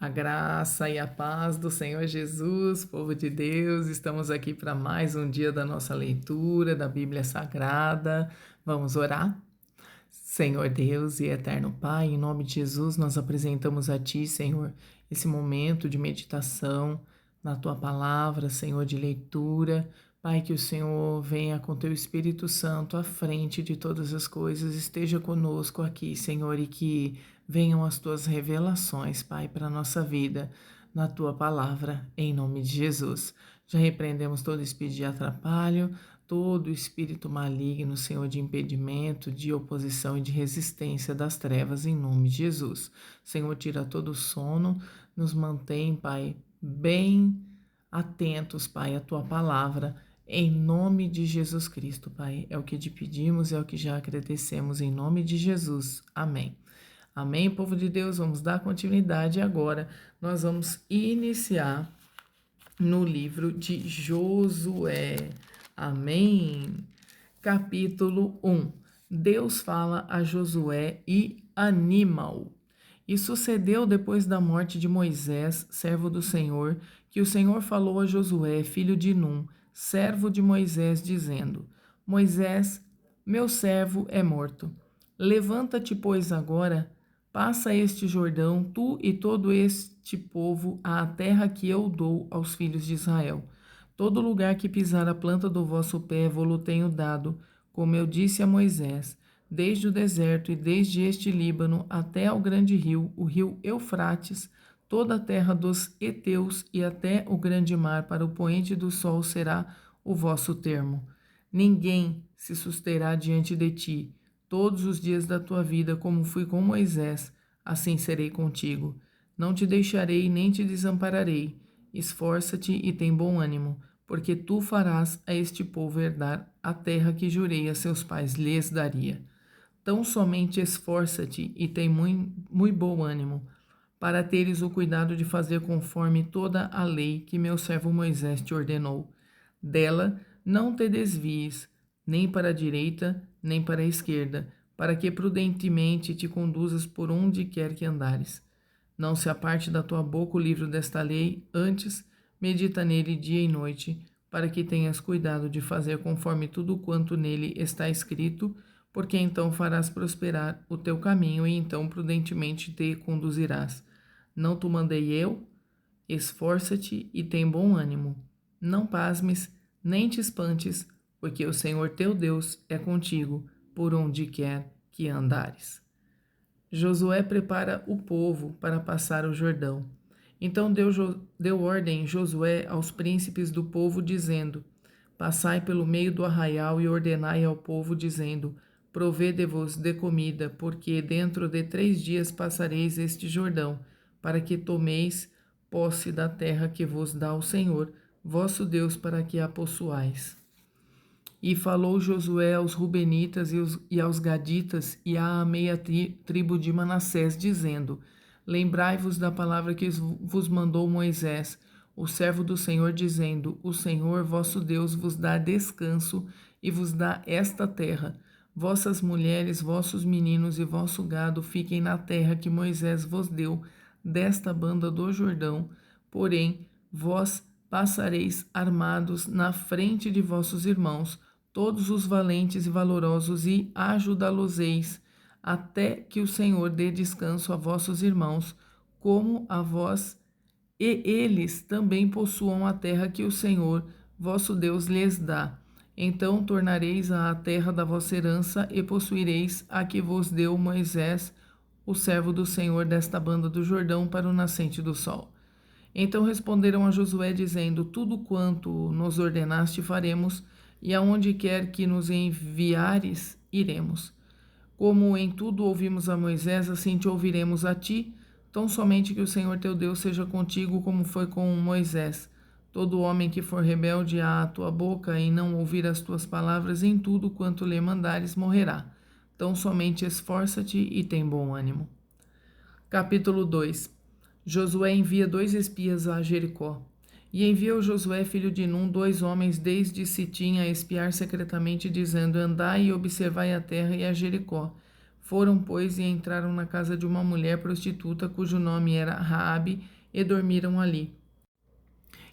A graça e a paz do Senhor Jesus, povo de Deus, estamos aqui para mais um dia da nossa leitura da Bíblia Sagrada. Vamos orar? Senhor Deus e eterno Pai, em nome de Jesus, nós apresentamos a Ti, Senhor, esse momento de meditação na Tua palavra, Senhor, de leitura. Pai, que o Senhor venha com Teu Espírito Santo à frente de todas as coisas, esteja conosco aqui, Senhor, e que venham as Tuas revelações, Pai, para a nossa vida, na Tua palavra, em nome de Jesus. Já repreendemos todo espírito de atrapalho, todo espírito maligno, Senhor, de impedimento, de oposição e de resistência das trevas, em nome de Jesus. Senhor, tira todo o sono, nos mantém, Pai, bem atentos, Pai, à Tua palavra, em nome de Jesus Cristo, Pai. É o que te pedimos, é o que já agradecemos, em nome de Jesus. Amém. Amém, povo de Deus? Vamos dar continuidade agora. Nós vamos iniciar no livro de Josué. Amém. Capítulo 1. Deus fala a Josué e anima-o. E sucedeu depois da morte de Moisés, servo do Senhor, que o Senhor falou a Josué, filho de Num, servo de Moisés, dizendo: Moisés, meu servo é morto. Levanta-te, pois, agora, passa este Jordão, tu e todo este povo, à terra que eu dou aos filhos de Israel. Todo lugar que pisar a planta do vosso pé, vou-lo tenho dado, como eu disse a Moisés, desde o deserto e desde este Líbano até ao grande rio, o rio Eufrates, toda a terra dos heteus e até o grande mar, para o poente do sol será o vosso termo. Ninguém se susterá diante de ti, todos os dias da tua vida, como fui com Moisés, assim serei contigo. Não te deixarei nem te desampararei. Esforça-te e tem bom ânimo, porque tu farás a este povo herdar a terra que jurei a seus pais lhes daria. Tão somente esforça-te e tem muito bom ânimo, para teres o cuidado de fazer conforme toda a lei que meu servo Moisés te ordenou. Dela não te desvies, nem para a direita, nem para a esquerda, para que prudentemente te conduzas por onde quer que andares. Não se aparte da tua boca o livro desta lei, antes medita nele dia e noite, para que tenhas cuidado de fazer conforme tudo quanto nele está escrito, porque então farás prosperar o teu caminho e então prudentemente te conduzirás. Não te mandei eu? Esforça-te e tem bom ânimo. Não pasmes, nem te espantes, porque o Senhor teu Deus é contigo, por onde quer que andares. Josué prepara o povo para passar o Jordão. Então deu ordem Josué aos príncipes do povo, dizendo: Passai pelo meio do arraial e ordenai ao povo, dizendo: Provede-vos de comida, porque dentro de 3 dias passareis este Jordão, para que tomeis posse da terra que vos dá o Senhor, vosso Deus, para que a possuais. E falou Josué aos Rubenitas e aos Gaditas e à meia tribo de Manassés, dizendo: Lembrai-vos da palavra que vos mandou Moisés, o servo do Senhor, dizendo: O Senhor vosso Deus vos dá descanso e vos dá esta terra. Vossas mulheres, vossos meninos e vosso gado fiquem na terra que Moisés vos deu, desta banda do Jordão. Porém, vós passareis armados na frente de vossos irmãos, todos os valentes e valorosos, e ajudá-los-eis, até que o Senhor dê descanso a vossos irmãos, como a vós, e eles também possuam a terra que o Senhor, vosso Deus, lhes dá. Então tornareis à terra da vossa herança e possuireis a que vos deu Moisés, o servo do Senhor, desta banda do Jordão, para o nascente do sol. Então responderam a Josué, dizendo: Tudo quanto nos ordenaste faremos, e aonde quer que nos enviares, iremos. Como em tudo ouvimos a Moisés, assim te ouviremos a ti, tão somente que o Senhor teu Deus seja contigo, como foi com Moisés. Todo homem que for rebelde à tua boca e não ouvir as tuas palavras, em tudo quanto lhe mandares, morrerá. Tão somente esforça-te e tem bom ânimo. Capítulo 2. Josué envia 2 espias a Jericó. E enviou Josué, filho de Num, 2 homens desde Sitim a espiar secretamente, dizendo: Andai e observai a terra e a Jericó. Foram, pois, e entraram na casa de uma mulher prostituta, cujo nome era Raabe, e dormiram ali.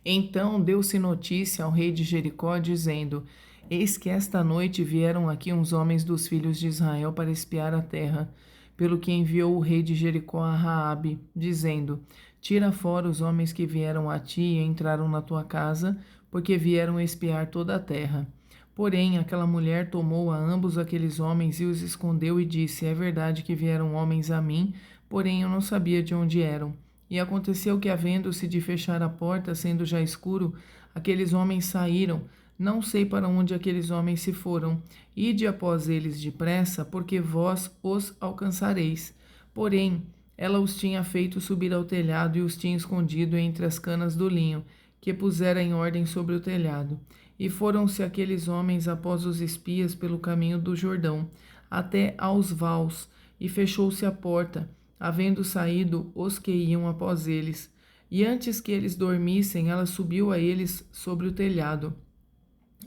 Então deu-se notícia ao rei de Jericó, dizendo: Eis que esta noite vieram aqui uns homens dos filhos de Israel para espiar a terra. Pelo que enviou o rei de Jericó a Raabe, dizendo: Tira fora os homens que vieram a ti e entraram na tua casa, porque vieram espiar toda a terra. Porém, aquela mulher tomou a ambos aqueles homens e os escondeu e disse: É verdade que vieram homens a mim, porém eu não sabia de onde eram. E aconteceu que, havendo-se de fechar a porta, sendo já escuro, aqueles homens saíram. Não sei para onde aqueles homens se foram. Ide após eles depressa, porque vós os alcançareis. Porém, ela os tinha feito subir ao telhado e os tinha escondido entre as canas do linho, que pusera em ordem sobre o telhado. E foram-se aqueles homens após os espias pelo caminho do Jordão, até aos vaus, e fechou-se a porta, havendo saído os que iam após eles. E antes que eles dormissem, ela subiu a eles sobre o telhado,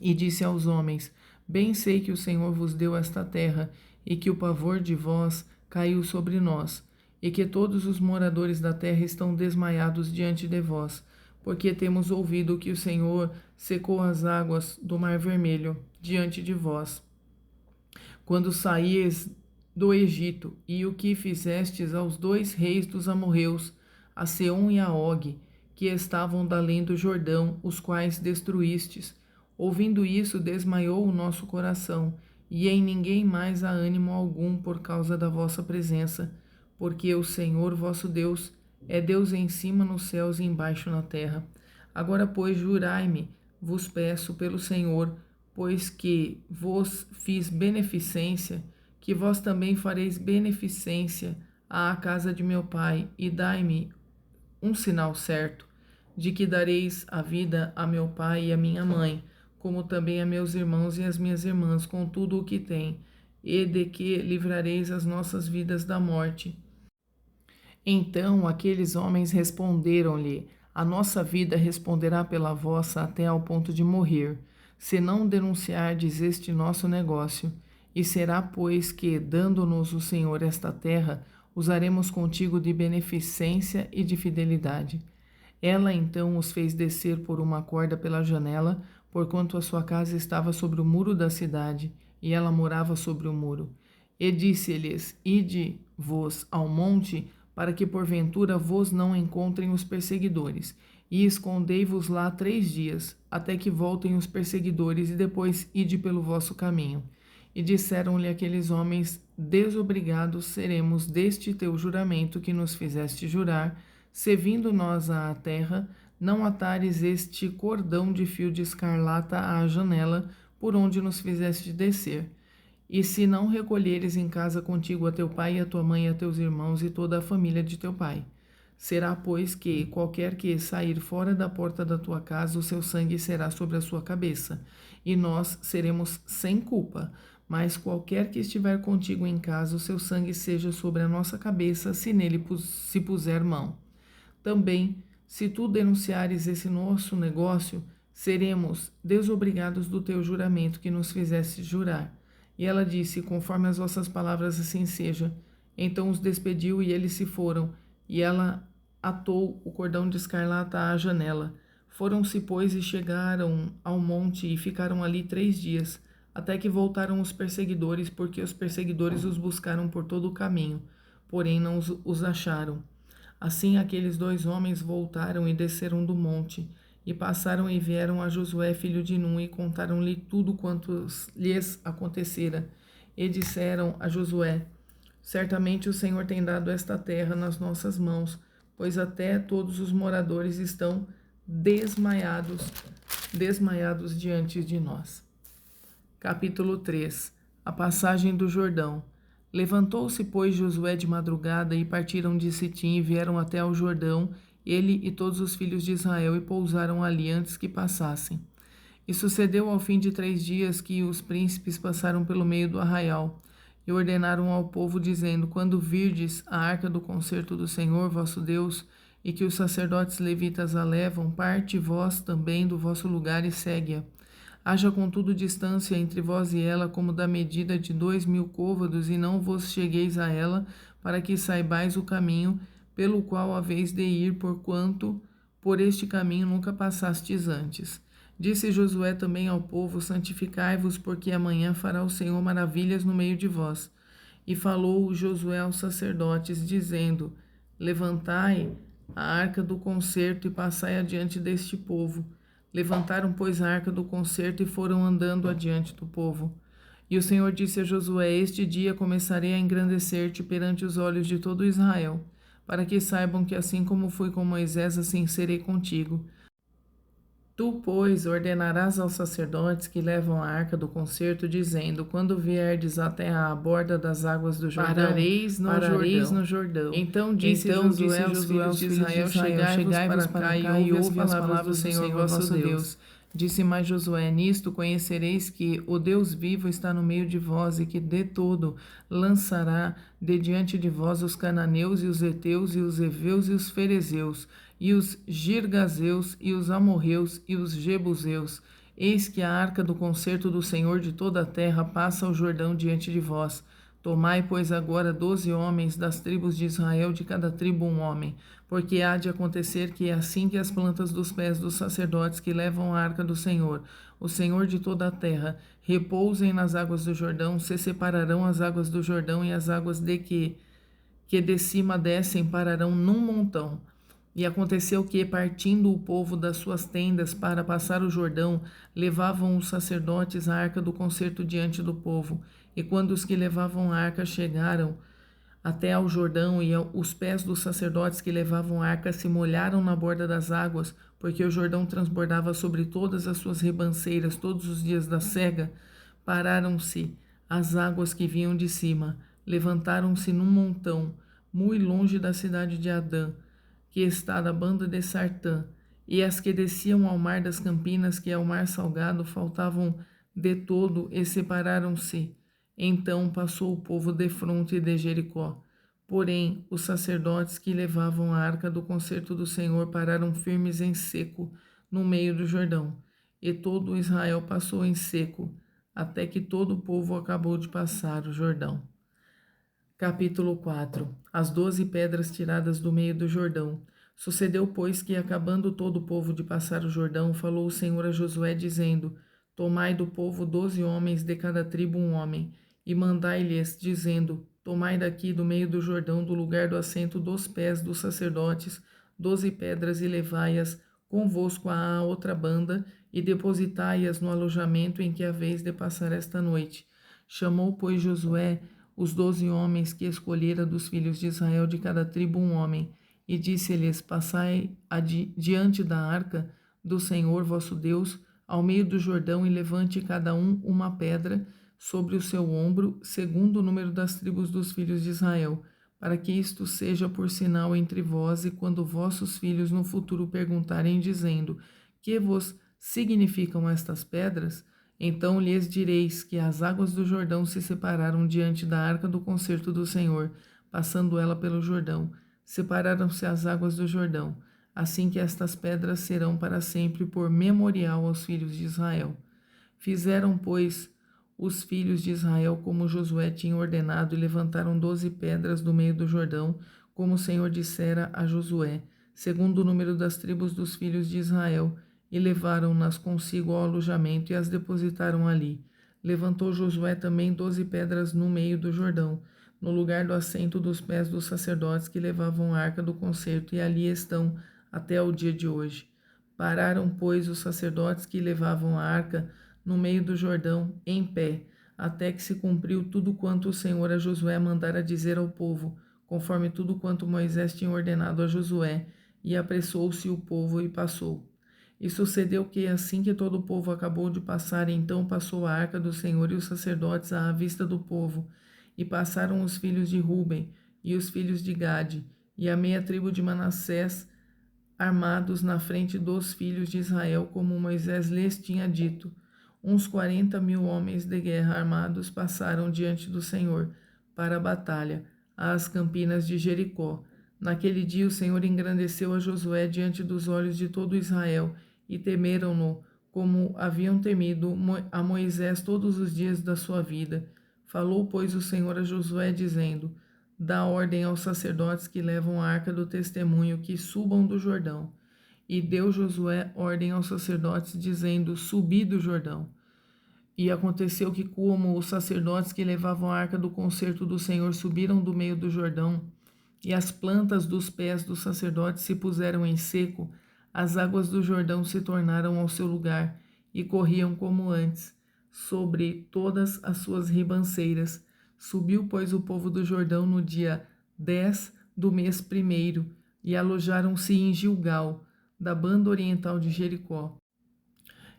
e disse aos homens: Bem sei que o Senhor vos deu esta terra, e que o pavor de vós caiu sobre nós, e que todos os moradores da terra estão desmaiados diante de vós, porque temos ouvido que o Senhor secou as águas do Mar Vermelho diante de vós, quando saíes do Egito, e o que fizestes aos 2 reis dos amorreus, a Seom e a Og, que estavam da além do Jordão, os quais destruístes. Ouvindo isso, desmaiou o nosso coração, e em ninguém mais há ânimo algum por causa da vossa presença, porque o Senhor vosso Deus é Deus em cima nos céus e embaixo na terra. Agora, pois, jurai-me, vos peço pelo Senhor, pois que vos fiz beneficência, que vós também fareis beneficência à casa de meu pai, e dai-me um sinal certo, de que dareis a vida a meu pai e a minha mãe, como também a meus irmãos e as minhas irmãs, com tudo o que têm, e de que livrareis as nossas vidas da morte. Então aqueles homens responderam-lhe: A nossa vida responderá pela vossa até ao ponto de morrer, se não denunciardes este nosso negócio. E será, pois, que, dando-nos o Senhor esta terra, usaremos contigo de beneficência e de fidelidade. Ela então os fez descer por uma corda pela janela, porquanto a sua casa estava sobre o muro da cidade, e ela morava sobre o muro. E disse-lhes: Ide-vos ao monte, para que porventura vos não encontrem os perseguidores, e escondei-vos lá 3 dias, até que voltem os perseguidores, e depois ide pelo vosso caminho. E disseram-lhe aqueles homens: Desobrigados seremos deste teu juramento que nos fizeste jurar, se vindo nós à terra, não atares este cordão de fio de escarlata à janela, por onde nos fizeste descer. E se não recolheres em casa contigo a teu pai, e a tua mãe, e a teus irmãos, e toda a família de teu pai. Será, pois, que qualquer que sair fora da porta da tua casa, o seu sangue será sobre a sua cabeça, e nós seremos sem culpa. Mas qualquer que estiver contigo em casa, o seu sangue seja sobre a nossa cabeça, se nele se puser mão. Também, se tu denunciares esse nosso negócio, seremos desobrigados do teu juramento que nos fizeste jurar. E ela disse: Conforme as vossas palavras, assim seja. Então os despediu e eles se foram, e ela atou o cordão de escarlata à janela. Foram-se, pois, e chegaram ao monte e ficaram ali 3 dias, até que voltaram os perseguidores, porque os perseguidores os buscaram por todo o caminho, porém não os acharam. Assim aqueles 2 homens voltaram e desceram do monte, e passaram e vieram a Josué, filho de Nun, e contaram-lhe tudo quanto lhes acontecera. E disseram a Josué: Certamente o Senhor tem dado esta terra nas nossas mãos, pois até todos os moradores estão desmaiados diante de nós. Capítulo 3. A passagem do Jordão. Levantou-se, pois, Josué de madrugada, e partiram de Sitim, e vieram até ao Jordão, ele e todos os filhos de Israel, e pousaram ali antes que passassem. E sucedeu ao fim de 3 dias que os príncipes passaram pelo meio do arraial, e ordenaram ao povo, dizendo: Quando virdes a arca do concerto do Senhor vosso Deus, e que os sacerdotes levitas a levam, parte vós também do vosso lugar e segue-a. Haja contudo distância entre vós e ela, como da medida de 2000 côvados, e não vos chegueis a ela, para que saibais o caminho pelo qual haveis de ir, porquanto por este caminho nunca passastes antes. Disse Josué também ao povo: santificai-vos, porque amanhã fará o Senhor maravilhas no meio de vós. E falou Josué aos sacerdotes, dizendo: levantai a arca do concerto e passai adiante deste povo. Levantaram, pois, a arca do concerto e foram andando adiante do povo. E o Senhor disse a Josué: este dia começarei a engrandecer-te perante os olhos de todo Israel, para que saibam que assim como fui com Moisés, assim serei contigo. Tu, pois, ordenarás aos sacerdotes que levam a arca do concerto, dizendo: quando vierdes até à borda das águas do Jordão, parareis no Jordão. Então disse Josué aos filhos de Israel: chegai-vos para cá e ouve as palavras do Senhor vosso Deus. Disse mais Josué: nisto conhecereis que o Deus vivo está no meio de vós, e que de todo lançará de diante de vós os cananeus e os heteus e os heveus e os ferezeus e os girgazeus e os amorreus e os jebuseus. Eis que a arca do concerto do Senhor de toda a terra passa o Jordão diante de vós. Tomai, pois, agora 12 homens das tribos de Israel, de cada tribo um homem, porque há de acontecer que assim que as plantas dos pés dos sacerdotes que levam a arca do Senhor, o Senhor de toda a terra, repousem nas águas do Jordão, se separarão as águas do Jordão e as águas que de cima descem pararão num montão. E aconteceu que, partindo o povo das suas tendas para passar o Jordão, levavam os sacerdotes a arca do concerto diante do povo. E quando os que levavam a arca chegaram até ao Jordão, e os pés dos sacerdotes que levavam a arca se molharam na borda das águas, porque o Jordão transbordava sobre todas as suas ribanceiras todos os dias da cega, pararam-se as águas que vinham de cima, levantaram-se num montão, muito longe da cidade de Adã, que está da banda de Sartã, e as que desciam ao mar das Campinas, que é o mar salgado, faltavam de todo e separaram-se. Então passou o povo defronte de Jericó. Porém, os sacerdotes que levavam a arca do concerto do Senhor pararam firmes em seco, no meio do Jordão. E todo Israel passou em seco, até que todo o povo acabou de passar o Jordão. Capítulo 4. As 12 pedras tiradas do meio do Jordão. Sucedeu, pois, que, acabando todo o povo de passar o Jordão, falou o Senhor a Josué, dizendo: tomai do povo 12 homens, de cada tribo um homem, e mandai-lhes, dizendo: tomai daqui do meio do Jordão, do lugar do assento dos pés dos sacerdotes, 12 pedras, e levai-as convosco à outra banda, e depositai-as no alojamento em que haveis de passar esta noite. Chamou, pois, Josué os 12 homens que escolhera dos filhos de Israel, de cada tribo um homem, e disse-lhes: passai diante da arca do Senhor vosso Deus, ao meio do Jordão, e levante cada um uma pedra sobre o seu ombro, segundo o número das tribos dos filhos de Israel, para que isto seja por sinal entre vós, e quando vossos filhos no futuro perguntarem, dizendo: que vos significam estas pedras? Então lhes direis que as águas do Jordão se separaram diante da arca do concerto do Senhor, passando ela pelo Jordão. Separaram-se as águas do Jordão, assim que estas pedras serão para sempre por memorial aos filhos de Israel. Fizeram, pois, os filhos de Israel como Josué tinha ordenado, e levantaram 12 pedras do meio do Jordão, como o Senhor dissera a Josué, segundo o número das tribos dos filhos de Israel, e levaram-nas consigo ao alojamento e as depositaram ali. Levantou Josué também 12 pedras no meio do Jordão, no lugar do assento dos pés dos sacerdotes que levavam a arca do concerto, e ali estão até o dia de hoje. Pararam, pois, os sacerdotes que levavam a arca no meio do Jordão, em pé, até que se cumpriu tudo quanto o Senhor a Josué mandara dizer ao povo, conforme tudo quanto Moisés tinha ordenado a Josué, e apressou-se o povo e passou. E sucedeu que, assim que todo o povo acabou de passar, então passou a arca do Senhor e os sacerdotes à vista do povo, e passaram os filhos de Ruben e os filhos de Gade, e a meia tribo de Manassés, armados na frente dos filhos de Israel, como Moisés lhes tinha dito. Uns 40.000 homens de guerra armados passaram diante do Senhor para a batalha, às campinas de Jericó. Naquele dia o Senhor engrandeceu a Josué diante dos olhos de todo Israel, e temeram-no como haviam temido a Moisés todos os dias da sua vida. Falou, pois, o Senhor a Josué, dizendo: Dá ordem aos sacerdotes que levam a arca do testemunho que subam do Jordão. E deu Josué ordem aos sacerdotes, dizendo: Subi do Jordão. E aconteceu que, como os sacerdotes que levavam a arca do concerto do Senhor subiram do meio do Jordão, e as plantas dos pés dos sacerdotes se puseram em seco, as águas do Jordão se tornaram ao seu lugar e corriam como antes, sobre todas as suas ribanceiras. Subiu, pois, o povo do Jordão no dia 10 do mês primeiro, e alojaram-se em Gilgal, da banda oriental de Jericó.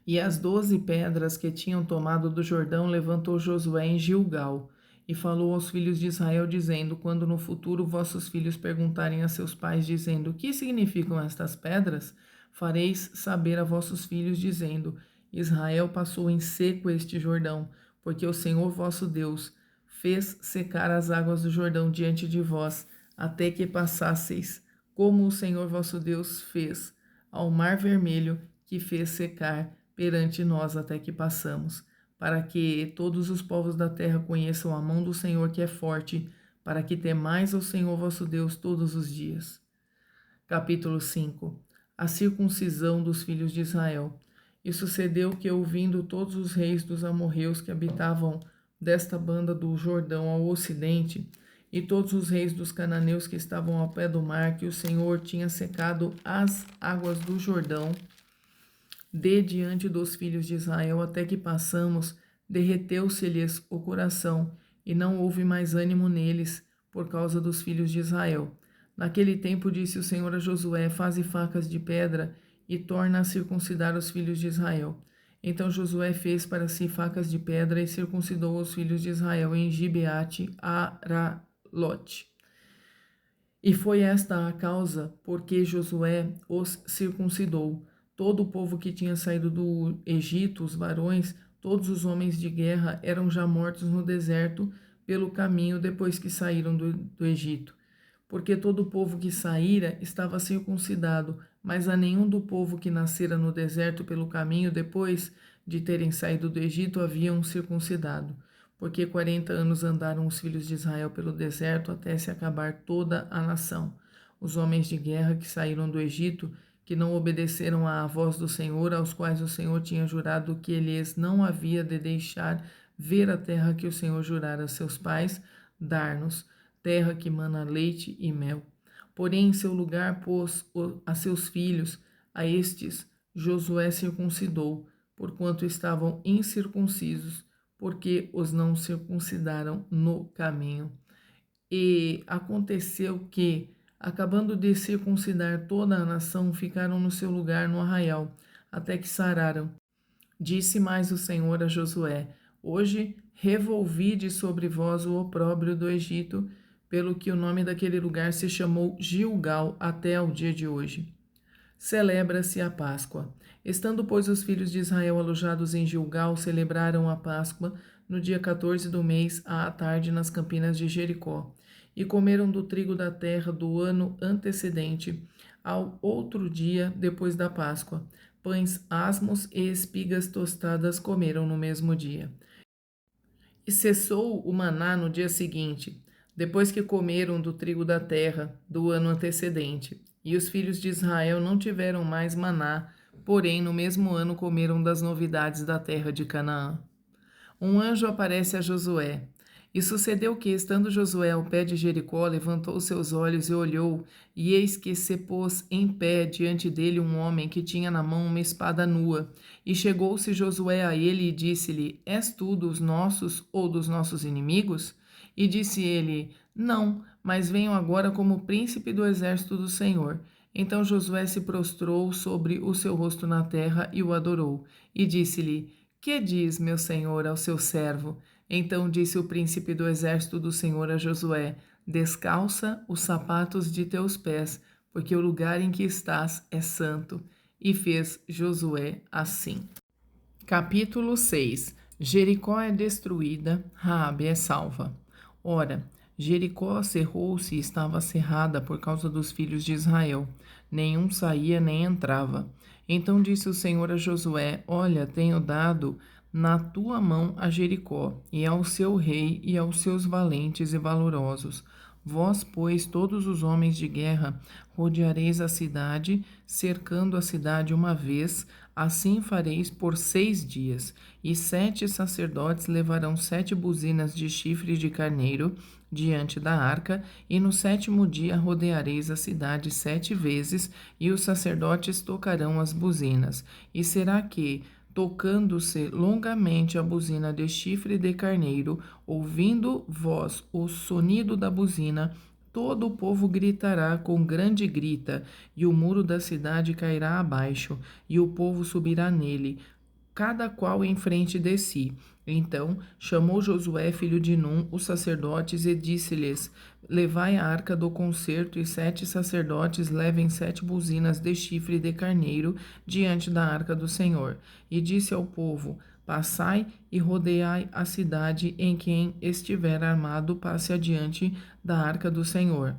E as 12 pedras que tinham tomado do Jordão levantou Josué em Gilgal, e falou aos filhos de Israel, dizendo: Quando no futuro vossos filhos perguntarem a seus pais, dizendo: O que significam estas pedras? Fareis saber a vossos filhos, dizendo: Israel passou em seco este Jordão, porque o Senhor vosso Deus fez secar as águas do Jordão diante de vós, até que passasseis, como o Senhor vosso Deus fez ao Mar Vermelho, que fez secar perante nós até que passamos, para que todos os povos da terra conheçam a mão do Senhor que é forte, para que temais ao Senhor vosso Deus todos os dias. Capítulo 5. A circuncisão dos filhos de Israel. E sucedeu que, ouvindo todos os reis dos amorreus que habitavam desta banda do Jordão ao ocidente, e todos os reis dos cananeus que estavam ao pé do mar, que o Senhor tinha secado as águas do Jordão de diante dos filhos de Israel, até que passamos, derreteu-se-lhes o coração, e não houve mais ânimo neles, por causa dos filhos de Israel. Naquele tempo disse o Senhor a Josué: Faze facas de pedra, e torna a circuncidar os filhos de Israel. Então Josué fez para si facas de pedra, e circuncidou os filhos de Israel em Gibeate Aralote. E foi esta a causa porque Josué os circuncidou. Todo o povo que tinha saído do Egito, os varões, todos os homens de guerra, eram já mortos no deserto pelo caminho depois que saíram do Egito. Porque todo o povo que saíra estava circuncidado, mas a nenhum do povo que nascera no deserto pelo caminho depois de terem saído do Egito haviam circuncidado. Porque 40 anos andaram os filhos de Israel pelo deserto até se acabar toda a nação. Os homens de guerra que saíram do Egito, que não obedeceram à voz do Senhor, aos quais o Senhor tinha jurado que lhes não havia de deixar ver a terra que o Senhor jurara a seus pais dar-nos, terra que mana leite e mel. Porém, em seu lugar pôs a seus filhos, a estes Josué circuncidou, porquanto estavam incircuncisos, porque os não circuncidaram no caminho. E aconteceu que, acabando de circuncidar toda a nação, ficaram no seu lugar no arraial, até que sararam. Disse mais o Senhor a Josué: Hoje revolvi sobre vós o opróbrio do Egito, pelo que o nome daquele lugar se chamou Gilgal até ao dia de hoje. Celebra-se a Páscoa. Estando, pois, os filhos de Israel alojados em Gilgal, celebraram a Páscoa no dia 14 do mês, à tarde, nas campinas de Jericó. E comeram do trigo da terra do ano antecedente, ao outro dia depois da Páscoa. Pães asmos e espigas tostadas comeram no mesmo dia. E cessou o maná no dia seguinte, depois que comeram do trigo da terra do ano antecedente. E os filhos de Israel não tiveram mais maná, porém no mesmo ano comeram das novidades da terra de Canaã. Um anjo aparece a Josué. E sucedeu que, estando Josué ao pé de Jericó, levantou seus olhos e olhou, e eis que se pôs em pé diante dele um homem que tinha na mão uma espada nua. E chegou-se Josué a ele e disse-lhe: És tu dos nossos ou dos nossos inimigos? E disse ele: Não, mas venho agora como príncipe do exército do Senhor. Então Josué se prostrou sobre o seu rosto na terra e o adorou. E disse-lhe: Que diz, meu senhor, ao seu servo? Então disse o príncipe do exército do Senhor a Josué: Descalça os sapatos de teus pés, porque o lugar em que estás é santo. E fez Josué assim. Capítulo 6. Jericó é destruída, Raabe é salva. Ora, Jericó cerrou-se e estava cerrada por causa dos filhos de Israel. Nenhum saía nem entrava. Então disse o Senhor a Josué: Olha, tenho dado na tua mão a Jericó, e ao seu rei e aos seus valentes e valorosos. Vós, pois, todos os homens de guerra, rodeareis a cidade, cercando a cidade uma vez, assim fareis por 6 dias. E 7 sacerdotes levarão 7 buzinas de chifre de carneiro diante da arca, e no 7º dia rodeareis a cidade 7 vezes, e os sacerdotes tocarão as buzinas. E será que, tocando-se longamente a buzina de chifre de carneiro, ouvindo vós o sonido da buzina, todo o povo gritará com grande grita, e o muro da cidade cairá abaixo, e o povo subirá nele, cada qual em frente de si. Então chamou Josué, filho de Num, os sacerdotes, e disse-lhes: Levai a arca do concerto, e 7 sacerdotes levem 7 buzinas de chifre de carneiro diante da arca do Senhor. E disse ao povo: Passai e rodeai a cidade, em quem estiver armado passe adiante da arca do Senhor.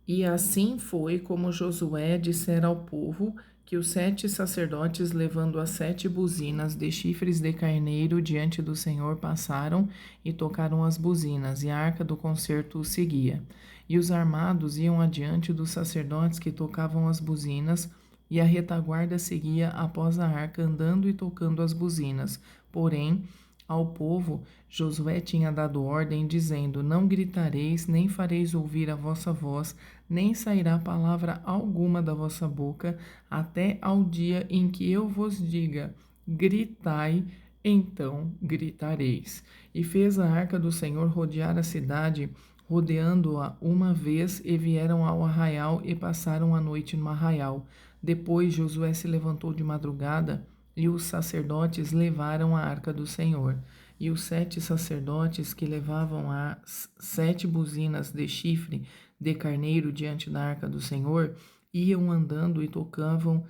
E assim foi como Josué dissera ao povo, que os 7 sacerdotes, levando as 7 buzinas de chifres de carneiro diante do Senhor, passaram e tocaram as buzinas, e a arca do concerto os seguia. E os armados iam adiante dos sacerdotes que tocavam as buzinas, e a retaguarda seguia após a arca, andando e tocando as buzinas. Porém, ao povo, Josué tinha dado ordem, dizendo: Não gritareis, nem fareis ouvir a vossa voz, nem sairá palavra alguma da vossa boca, até ao dia em que eu vos diga: gritai, então gritareis. E fez a arca do Senhor rodear a cidade, rodeando-a uma vez, e vieram ao arraial e passaram a noite no arraial. Depois Josué se levantou de madrugada, e os sacerdotes levaram a arca do Senhor. E os 7 sacerdotes que levavam as 7 buzinas de chifre de carneiro diante da arca do Senhor iam andando e tocavam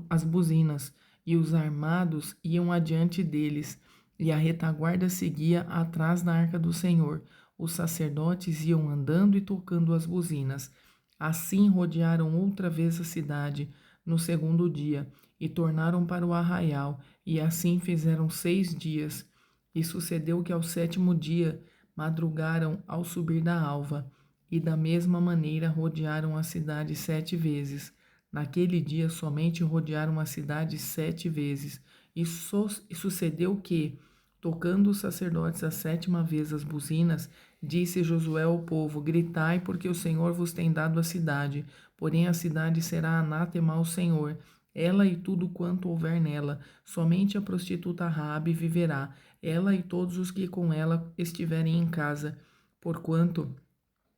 as buzinas, e os armados iam adiante deles, e a retaguarda seguia atrás da arca do Senhor. Os sacerdotes iam andando e tocando as buzinas. Assim rodearam outra vez a cidade no 2º dia, e tornaram para o arraial, e assim fizeram 6 dias. E sucedeu que ao 7º dia madrugaram ao subir da alva, e da mesma maneira rodearam a cidade 7 vezes. Naquele dia somente rodearam a cidade 7 vezes. E sucedeu que, tocando os sacerdotes a 7ª vez as buzinas, disse Josué ao povo: Gritai, porque o Senhor vos tem dado a cidade. Porém a cidade será anátema ao Senhor, ela e tudo quanto houver nela. Somente a prostituta Raabe viverá, ela e todos os que com ela estiverem em casa, porquanto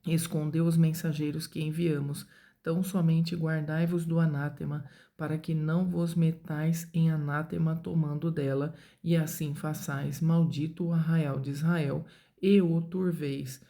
escondeu os mensageiros que enviamos. Tão somente guardai-vos do anátema, para que não vos metais em anátema tomando dela, e assim façais. Maldito o arraial de Israel, e o turveis.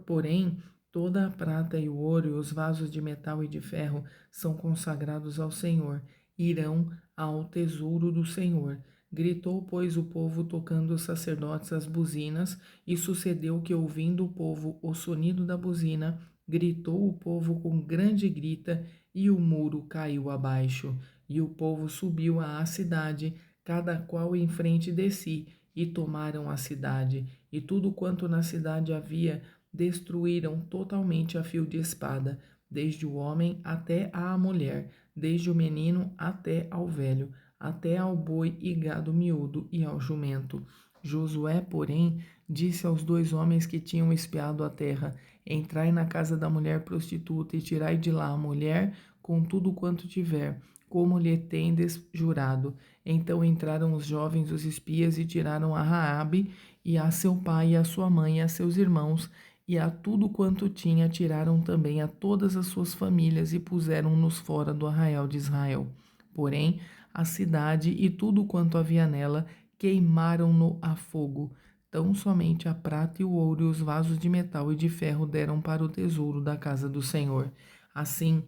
Porém, toda a prata e o ouro e os vasos de metal e de ferro são consagrados ao Senhor, irão ao tesouro do Senhor. Gritou, pois, o povo, tocando os sacerdotes as buzinas, e sucedeu que, ouvindo o povo o sonido da buzina, gritou o povo com grande grita, e o muro caiu abaixo. E o povo subiu à cidade, cada qual em frente de si, e tomaram a cidade. E tudo quanto na cidade havia, destruíram totalmente a fio de espada, desde o homem até à mulher, desde o menino até ao velho, até ao boi e gado miúdo e ao jumento. Josué, porém, disse aos 2 homens que tinham espiado a terra: Entrai na casa da mulher prostituta e tirai de lá a mulher com tudo quanto tiver, como lhe tendes jurado. Então entraram os jovens, os espias, e tiraram a Raabe, e a seu pai, e a sua mãe, e a seus irmãos, e a tudo quanto tinha. Tiraram também a todas as suas famílias, e puseram-nos fora do arraial de Israel. Porém, a cidade e tudo quanto havia nela queimaram-no a fogo. Tão somente a prata e o ouro e os vasos de metal e de ferro deram para o tesouro da casa do Senhor. Assim,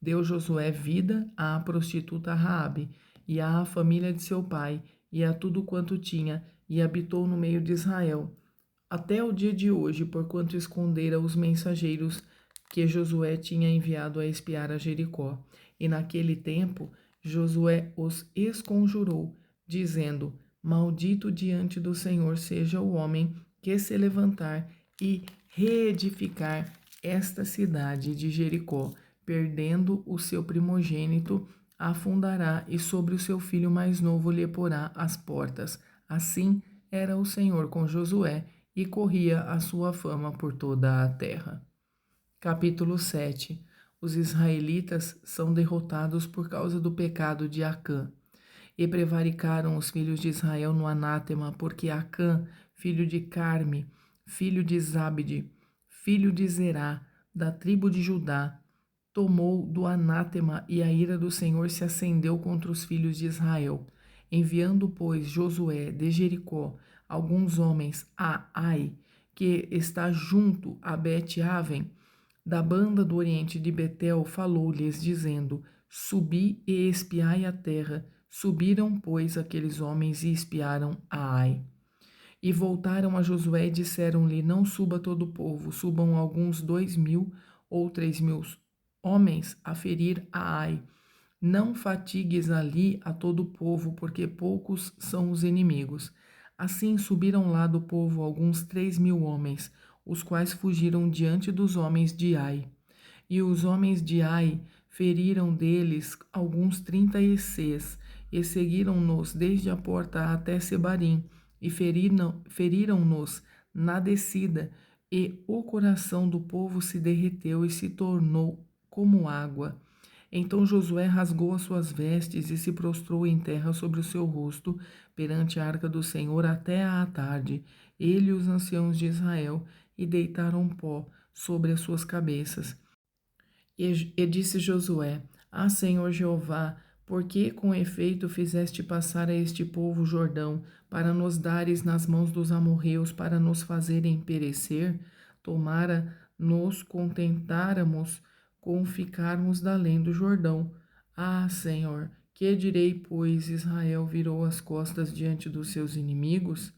deu Josué vida à prostituta Raabe, e à família de seu pai, e a tudo quanto tinha, e habitou no meio de Israel, até o dia de hoje, porquanto escondera os mensageiros que Josué tinha enviado a espiar a Jericó. E naquele tempo, Josué os esconjurou, dizendo: Maldito diante do Senhor seja o homem que se levantar e reedificar esta cidade de Jericó, perdendo o seu primogênito, afundará e sobre o seu filho mais novo lhe porá as portas. Assim era o Senhor com Josué e corria a sua fama por toda a terra. Capítulo 7. Os israelitas são derrotados por causa do pecado de Acã. E prevaricaram os filhos de Israel no anátema, porque Acã, filho de Carme, filho de Zabde, filho de Zerá, da tribo de Judá, tomou do anátema, e a ira do Senhor se acendeu contra os filhos de Israel. Enviando, pois, Josué de Jericó alguns homens a Ai, que está junto a Bet-Aven, da banda do oriente de Betel, falou-lhes, dizendo: Subi e espiai a terra. Subiram, pois, aqueles homens e espiaram a Ai. E voltaram a Josué e disseram-lhe: Não suba todo o povo, subam alguns 2.000 ou 3.000 homens a ferir a Ai. Não fatigues ali a todo o povo, porque poucos são os inimigos. Assim subiram lá do povo alguns 3.000 homens, os quais fugiram diante dos homens de Ai. E os homens de Ai feriram deles alguns 36, e seguiram-nos desde a porta até Sebarim, e feriram-nos na descida, e o coração do povo se derreteu e se tornou como água. Então Josué rasgou as suas vestes e se prostrou em terra sobre o seu rosto perante a arca do Senhor até à tarde, ele e os anciãos de Israel, e deitaram pó sobre as suas cabeças. E disse Josué: Ah, Senhor Jeová, por que com efeito fizeste passar a este povo o Jordão, para nos dares nas mãos dos amorreus, para nos fazerem perecer? Tomara nos contentáramos com ficarmos da além do Jordão. Ah, Senhor, que direi, pois Israel virou as costas diante dos seus inimigos?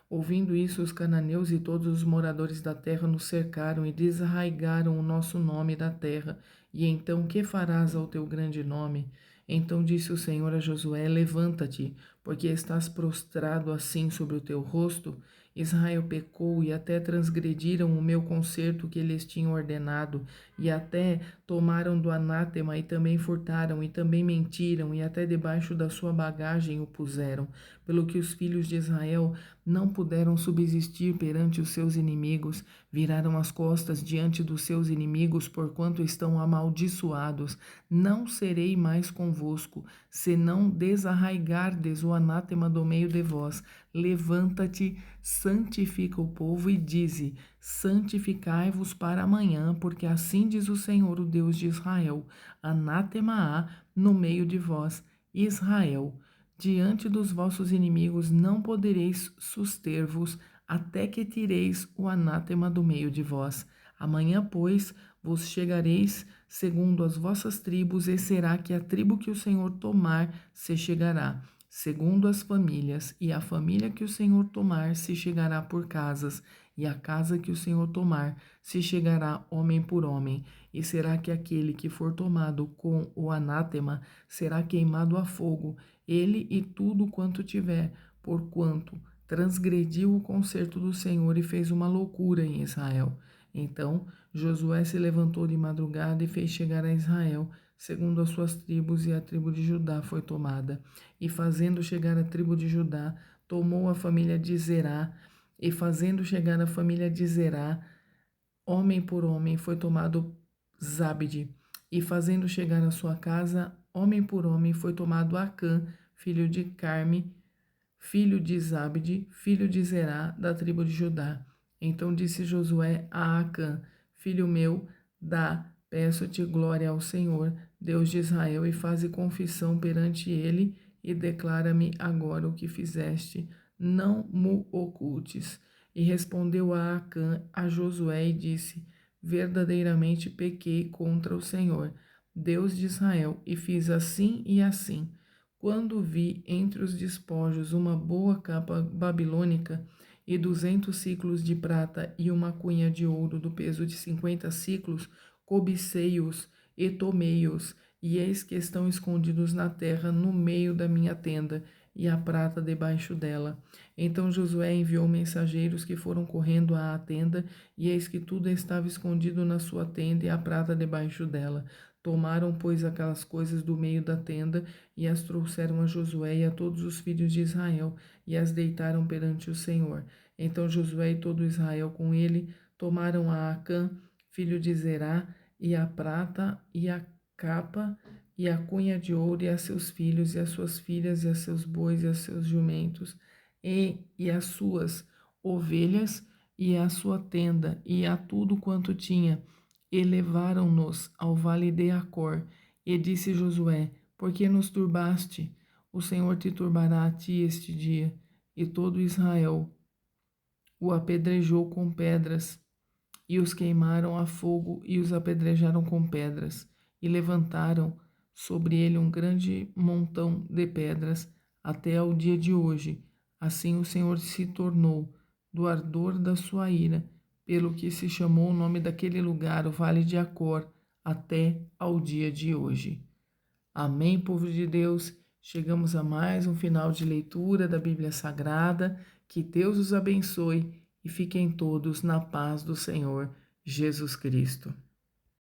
Ouvindo isso, os cananeus e todos os moradores da terra nos cercaram e desarraigaram o nosso nome da terra. E então, que farás ao teu grande nome? Então disse o Senhor a Josué: Levanta-te, porque estás prostrado assim sobre o teu rosto. Israel pecou e até transgrediram o meu concerto que lhes tinha ordenado, e até tomaram do anátema, e também furtaram, e também mentiram, e até debaixo da sua bagagem o puseram, pelo que os filhos de Israel não puderam subsistir perante os seus inimigos, viraram as costas diante dos seus inimigos, porquanto estão amaldiçoados. Não serei mais convosco, se não desarraigardes o anátema do meio de vós. Levanta-te, santifica o povo e dize: santificai-vos para amanhã, porque assim diz o Senhor, o Deus de Israel: anátema há no meio de vós, Israel. Diante dos vossos inimigos não podereis suster-vos, até que tireis o anátema do meio de vós. Amanhã, pois, vos chegareis segundo as vossas tribos, e será que a tribo que o Senhor tomar se chegará, segundo as famílias, e a família que o Senhor tomar se chegará por casas, e a casa que o Senhor tomar se chegará homem por homem. E será que aquele que for tomado com o anátema será queimado a fogo, ele e tudo quanto tiver, porquanto transgrediu o concerto do Senhor e fez uma loucura em Israel. Então Josué se levantou de madrugada e fez chegar a Israel, segundo as suas tribos, e a tribo de Judá foi tomada. E fazendo chegar a tribo de Judá, tomou a família de Zerá, e fazendo chegar a família de Zerá, homem por homem, foi tomado Zabde, e fazendo chegar a sua casa, homem por homem, foi tomado Acã, filho de Carme, filho de Zabde, filho de Zerá, da tribo de Judá. Então disse Josué a Acã: Filho meu, peço-te glória ao Senhor, Deus de Israel, e faze confissão perante ele, e declara-me agora o que fizeste, não mo ocultes. E respondeu a Acã a Josué e disse: Verdadeiramente pequei contra o Senhor, Deus de Israel, e fiz assim e assim. Quando vi entre os despojos uma boa capa babilônica e 200 ciclos de prata e uma cunha de ouro do peso de 50 ciclos, cobicei-os e tomei-os, e eis que estão escondidos na terra, no meio da minha tenda, e a prata debaixo dela. Então Josué enviou mensageiros que foram correndo à tenda, e eis que tudo estava escondido na sua tenda e a prata debaixo dela. Tomaram, pois, aquelas coisas do meio da tenda e as trouxeram a Josué e a todos os filhos de Israel e as deitaram perante o Senhor. Então Josué e todo Israel com ele tomaram a Acã, filho de Zerá, e a prata e a capa e a cunha de ouro, e a seus filhos, e as suas filhas, e a seus bois, e a seus jumentos, e as suas ovelhas, e a sua tenda, e a tudo quanto tinha, e levaram-nos ao vale de Acor. E disse Josué: Por que nos turbaste? O Senhor te turbará a ti este dia. E todo Israel o apedrejou com pedras, e os queimaram a fogo, e os apedrejaram com pedras, e levantaram sobre ele um grande montão de pedras, até ao dia de hoje. Assim o Senhor se tornou do ardor da sua ira, pelo que se chamou o nome daquele lugar, o Vale de Acor, até ao dia de hoje. Amém, povo de Deus? Chegamos a mais um final de leitura da Bíblia Sagrada. Que Deus os abençoe e fiquem todos na paz do Senhor Jesus Cristo.